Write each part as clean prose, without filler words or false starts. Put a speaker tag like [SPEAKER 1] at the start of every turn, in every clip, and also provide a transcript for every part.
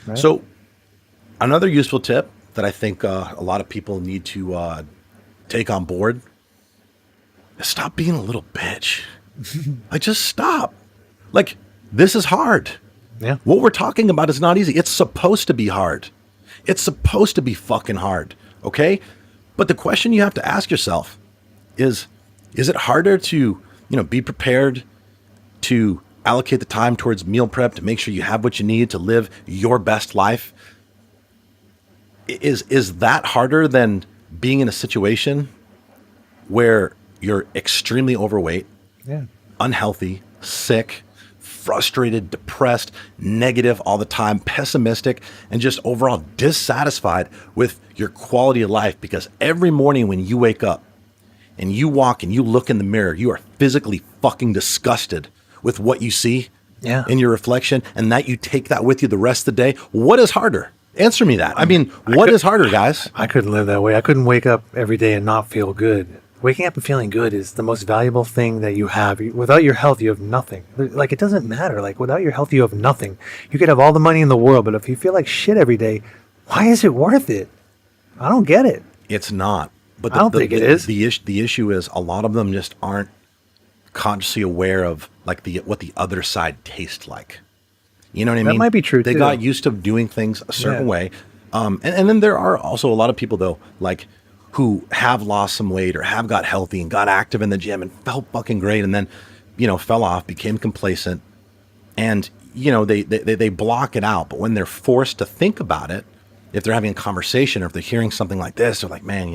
[SPEAKER 1] Right?
[SPEAKER 2] So another useful tip that I think a lot of people need to take on board is stop being a little bitch. Like, just stop. Like, this is hard.
[SPEAKER 1] Yeah.
[SPEAKER 2] What we're talking about is not easy. It's supposed to be hard. It's supposed to be fucking hard. Okay? But the question you have to ask yourself is it harder to, be prepared to allocate the time towards meal prep to make sure you have what you need to live your best life? Is that harder than being in a situation where you're extremely overweight,
[SPEAKER 1] Yeah.
[SPEAKER 2] unhealthy, sick, frustrated, depressed, negative all the time, pessimistic, and just overall dissatisfied with your quality of life? Because every morning when you wake up and you walk and you look in the mirror, you are physically fucking disgusted with what you see in your reflection, and that you take that with you the rest of the day. What is harder? Answer me that. I mean, what is harder, guys?
[SPEAKER 1] I couldn't live that way. I couldn't wake up every day and not feel good. Waking up and feeling good is the most valuable thing that you have. Without your health, you have nothing. Like, it doesn't matter. Like, without your health, you have nothing. You could have all the money in the world, but if you feel like shit every day, why is it worth it? I don't get it.
[SPEAKER 2] It's not. But
[SPEAKER 1] I don't think it is.
[SPEAKER 2] The issue is a lot of them just aren't consciously aware of like what the other side tastes like. You know what I mean?
[SPEAKER 1] That might be true,
[SPEAKER 2] They
[SPEAKER 1] too.
[SPEAKER 2] got used to doing things a certain way. And then there are also a lot of people, though, like, who have lost some weight or have got healthy and got active in the gym and felt fucking great, and then, fell off, became complacent, and, they block it out. But when they're forced to think about it, if they're having a conversation or if they're hearing something like this, they're like, man,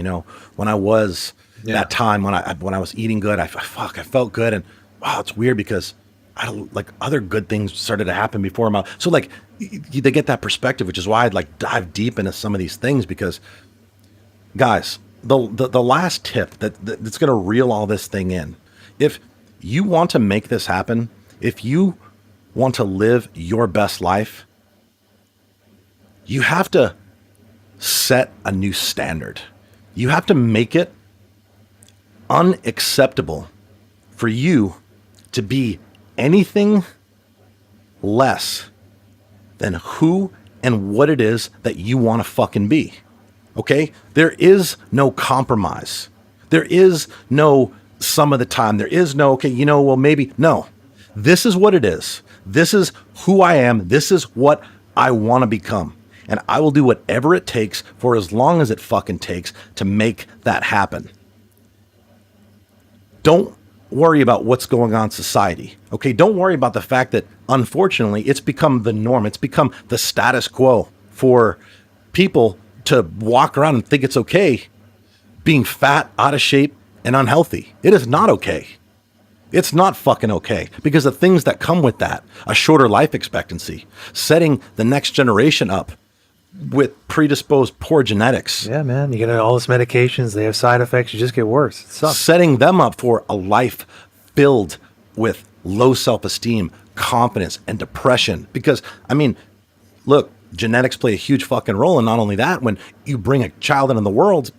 [SPEAKER 2] when I was that time when I was eating good, I felt good. And wow, it's weird because like other good things started to happen before my, so like they get that perspective, which is why I'd like dive deep into some of these things, because guys, the last tip that's going to reel all this thing in, if you want to make this happen, if you want to live your best life, you have to set a new standard. You have to make it unacceptable for you to be anything less than who and what it is that you want to fucking be. Okay? There is no compromise. There is no some of the time. There is no, okay, well, maybe. No. This is what it is. This is who I am. This is what I want to become. And I will do whatever it takes for as long as it fucking takes to make that happen. Don't worry about what's going on in society. Okay? Don't worry about the fact that, unfortunately, it's become the norm. It's become the status quo for people to walk around and think it's okay being fat, out of shape, and unhealthy. It is not okay. It's not fucking okay, because the things that come with that, a shorter life expectancy, setting the next generation up with predisposed poor genetics.
[SPEAKER 1] Yeah, man. You get all these medications, they have side effects, you just get worse. It sucks.
[SPEAKER 2] Setting them up for a life filled with low self-esteem, confidence, and depression. Because, I mean, look, genetics play a huge fucking role. And not only that, when you bring a child into the world,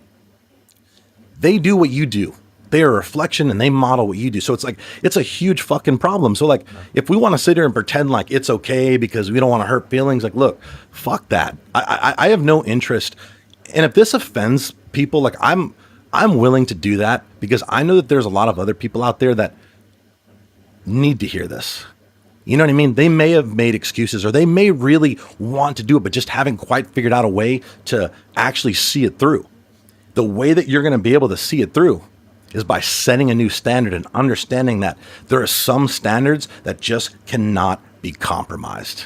[SPEAKER 2] they do what you do. They are a reflection and they model what you do. So it's like, it's a huge fucking problem. So like, if we want to sit here and pretend like it's okay because we don't want to hurt feelings, like, look, fuck that. I have no interest. And if this offends people, like I'm willing to do that, because I know that there's a lot of other people out there that need to hear this. You know what I mean? They may have made excuses, or they may really want to do it, but just haven't quite figured out a way to actually see it through. The way that you're going to be able to see it through is by setting a new standard and understanding that there are some standards that just cannot be compromised.